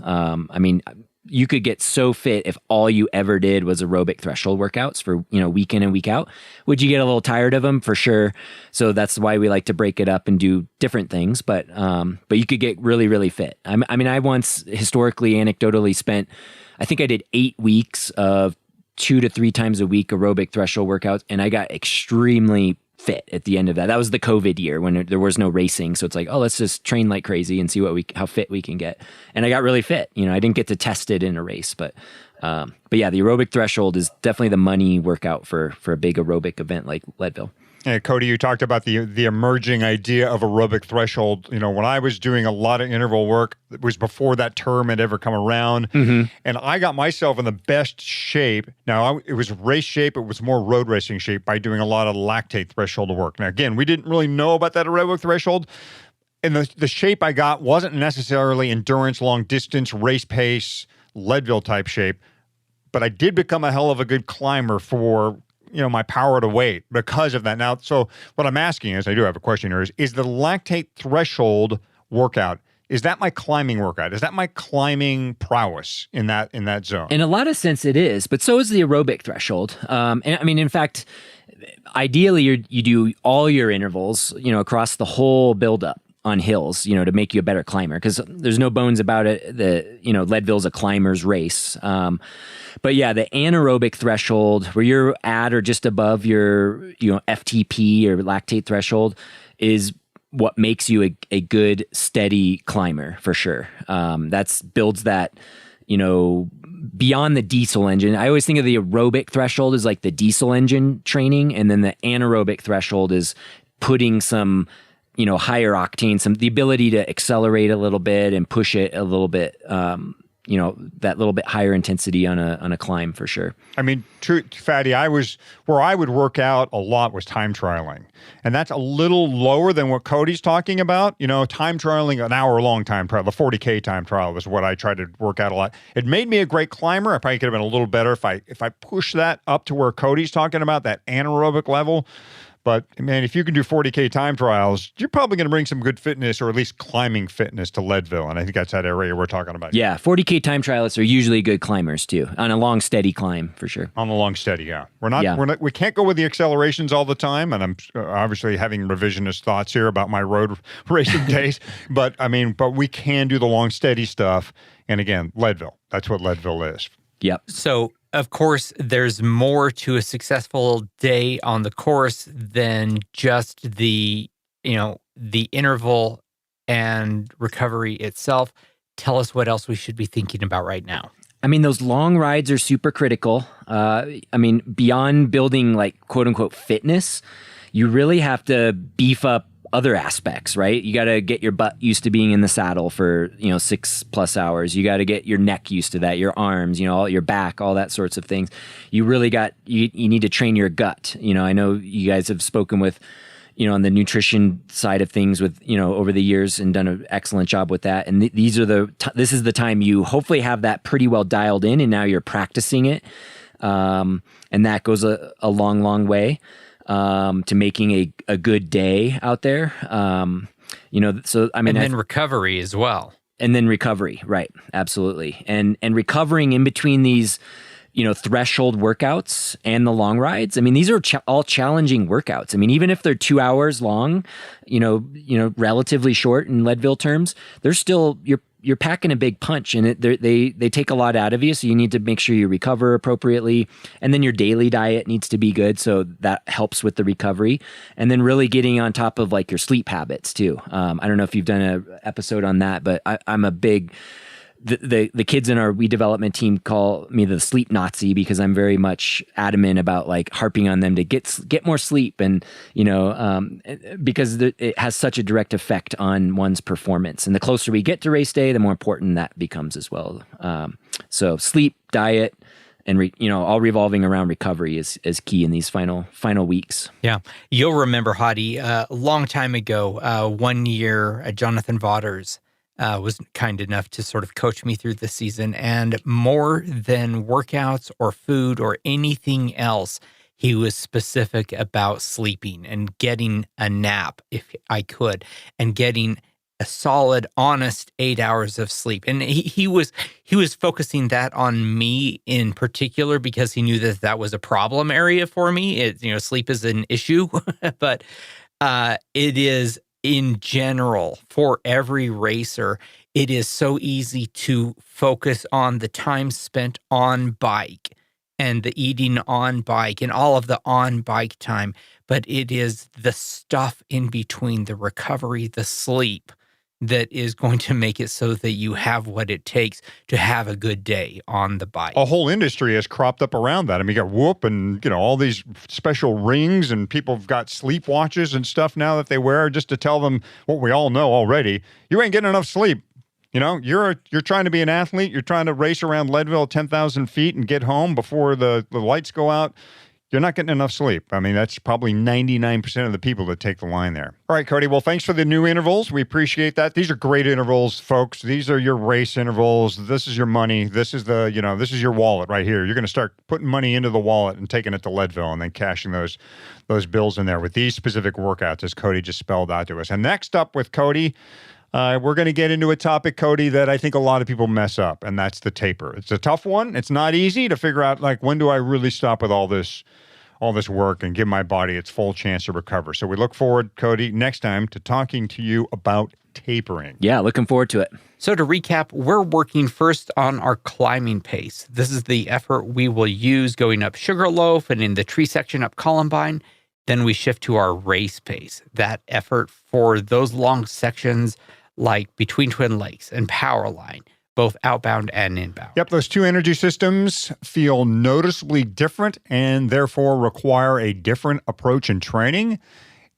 G: You could get so fit if all you ever did was aerobic threshold workouts for, week in and week out. Would you get a little tired of them? For sure. So that's why we like to break it up and do different things. But you could get really, really fit. I once historically, anecdotally spent, I think I did 8 weeks of 2 to 3 times a week aerobic threshold workouts. And I got extremely fit at the end of that. That was the COVID year when there was no racing. So it's like, let's just train like crazy and see how fit we can get. And I got really fit. I didn't get to test it in a race, but yeah, the aerobic threshold is definitely the money workout for a big aerobic event like Leadville.
A: Hey, Cody, you talked about the emerging idea of aerobic threshold. When I was doing a lot of interval work, it was before that term had ever come around. Mm-hmm. And I got myself in the best shape. Now, it was race shape. It was more road racing shape by doing a lot of lactate threshold work. Now, again, we didn't really know about that aerobic threshold. and the shape I got wasn't necessarily endurance, long distance, race pace, Leadville type shape, but I did become a hell of a good climber for, my power to weight because of that. Now, so what I'm asking is, I do have a question here, is the lactate threshold workout, is that my climbing workout? Is that my climbing prowess in that zone?
G: In a lot of sense it is, but so is the aerobic threshold. And I mean, in fact, ideally you do all your intervals, across the whole buildup on hills, to make you a better climber, because there's no bones about it. Leadville's a climber's race. But yeah, the anaerobic threshold, where you're at or just above your, FTP or lactate threshold, is what makes you a good, steady climber for sure. That's builds that, beyond the diesel engine. I always think of the aerobic threshold as like the diesel engine training, and then the anaerobic threshold is putting some, higher octane, the ability to accelerate a little bit and push it a little bit, that little bit higher intensity on a climb for sure. I mean,
A: Fatty, where I would work out a lot was time trialing. And that's a little lower than what Cody's talking about. Time trialing, an hour-long time trial, the 40K time trial was what I tried to work out a lot. It made me a great climber. I probably could have been a little better if I pushed that up to where Cody's talking about, that anaerobic level. But, man, if you can do 40K time trials, you're probably going to bring some good fitness, or at least climbing fitness, to Leadville. And I think that's that area we're talking about.
G: Yeah, 40K time trialists are usually good climbers, too, on a long, steady climb, for sure.
A: On the long, steady, yeah. We can't go with the accelerations all the time, and I'm obviously having revisionist thoughts here about my road racing days. But we can do the long, steady stuff. And again, Leadville, that's what Leadville is.
G: Yep.
B: So, of course, there's more to a successful day on the course than just the interval and recovery itself. Tell us what else we should be thinking about right now.
G: I mean, those long rides are super critical. Beyond building like quote unquote fitness, you really have to beef up other aspects, right? You got to get your butt used to being in the saddle for, 6+ hours. You got to get your neck used to that, your arms, all your back, all that sorts of things. You really you need to train your gut. I know you guys have spoken with, on the nutrition side of things with, over the years, and done an excellent job with that. And this is the time you hopefully have that pretty well dialed in, and now you're practicing it. And that goes a long, long way. To making a good day out there. And then
B: recovery as well.
G: And then recovery, right. Absolutely. And recovering in between these, threshold workouts and the long rides. These are all challenging workouts. Even if they're 2 hours long, relatively short in Leadville terms, they're still, you're packing a big punch, and they take a lot out of you. So you need to make sure you recover appropriately. And then your daily diet needs to be good. So that helps with the recovery. And then really getting on top of like your sleep habits too. I don't know if you've done an episode on that, but I'm a big, the kids in our We Development team call me the sleep Nazi, because I'm very much adamant about like harping on them to get more sleep, and because it has such a direct effect on one's performance. And the closer we get to race day, the more important that becomes as well. So sleep, diet, and all revolving around recovery is key in these final weeks.
B: Yeah, you'll remember, Hadi, a long time ago, 1 year, Jonathan Vaughters was kind enough to sort of coach me through the season, and more than workouts or food or anything else, he was specific about sleeping and getting a nap if I could, and getting a solid, honest 8 hours of sleep. And he was focusing that on me in particular, because he knew that was a problem area for me. Sleep is an issue, but it is. In general, for every racer, it is so easy to focus on the time spent on bike and the eating on bike and all of the on bike time. But it is the stuff in between, the recovery, the sleep, that is going to make it so that you have what it takes to have a good day on the bike.
A: A whole industry has cropped up around that. You got Whoop and, all these special rings, and people have got sleep watches and stuff now that they wear just to tell them what we all know already. You ain't getting enough sleep. You're trying to be an athlete. You're trying to race around Leadville at 10,000 feet and get home before the lights go out. you're not getting enough sleep. I mean, that's probably 99% of the people that take the line there. All right, Cody. Well, thanks for the new intervals. We appreciate that. These are great intervals, folks. These are your race intervals. This is your money. This is this is your wallet right here. You're going to start putting money into the wallet and taking it to Leadville and then cashing those bills in there with these specific workouts, as Cody just spelled out to us. And next up with Cody, we're going to get into a topic, Cody, that I think a lot of people mess up, and that's the taper. It's a tough one. It's not easy to figure out, like, when do I really stop with all this work and give my body its full chance to recover. So we look forward, Cody, next time to talking to you about tapering.
G: Yeah, looking forward to it.
B: So to recap, we're working first on our climbing pace. This is the effort we will use going up Sugarloaf and in the tree section up Columbine. Then we shift to our race pace, that effort for those long sections like between Twin Lakes and Powerline, both outbound and inbound.
A: Yep, those two energy systems feel noticeably different and therefore require a different approach in training.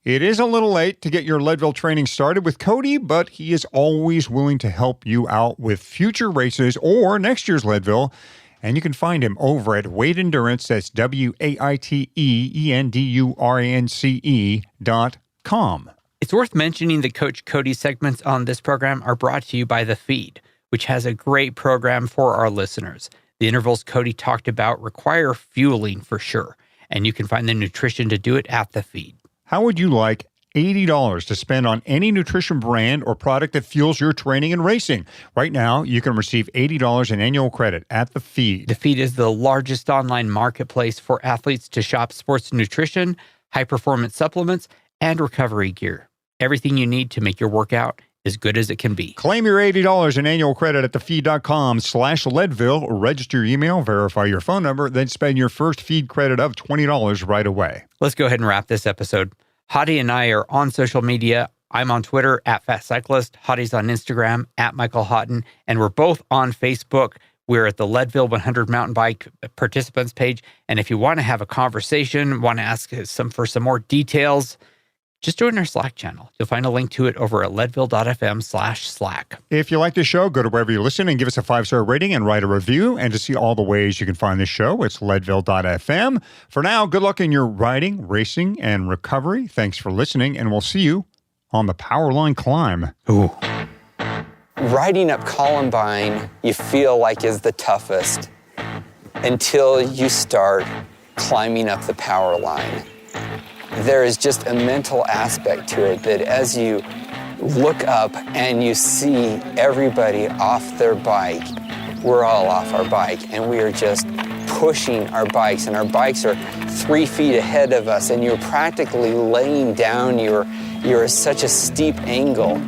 A: It is a little late to get your Leadville training started with Cody, but he is always willing to help you out with future races or next year's Leadville. And you can find him over at Waite Endurance. That's WaiteEndurance.com.
B: It's worth mentioning that Coach Cody's segments on this program are brought to you by The Feed, which has a great program for our listeners. The intervals Cody talked about require fueling for sure, and you can find the nutrition to do it at The Feed.
A: How would you like $80 to spend on any nutrition brand or product that fuels your training and racing? Right now, you can receive $80 in annual credit at The Feed.
B: The Feed is the largest online marketplace for athletes to shop sports nutrition, high-performance supplements, and recovery gear. Everything you need to make your workout as good as it can be.
A: Claim your $80 in annual credit at thefeed.com/Leadville. Register your email, verify your phone number, then spend your first Feed credit of $20 right away.
B: Let's go ahead and wrap this episode. Hadi and I are on social media. I'm on Twitter at Fast Cyclist. Hadi's on Instagram at Michael Houghton. And we're both on Facebook. We're at the Leadville 100 mountain bike participants page. And if you want to have a conversation, want to ask for some more details, just join our Slack channel. You'll find a link to it over at leadville.fm/Slack.
A: If you like the show, go to wherever you listen and give us a 5-star rating and write a review. And to see all the ways you can find the show, it's leadville.fm. For now, good luck in your riding, racing, and recovery. Thanks for listening, and we'll see you on the Powerline Climb.
B: Ooh.
H: Riding up Columbine, you feel like is the toughest until you start climbing up the power line. There is just a mental aspect to it that as you look up and you see everybody off their bike, we're all off our bike and we are just pushing our bikes, and our bikes are 3 feet ahead of us, and you're practically laying down, you're at such a steep angle.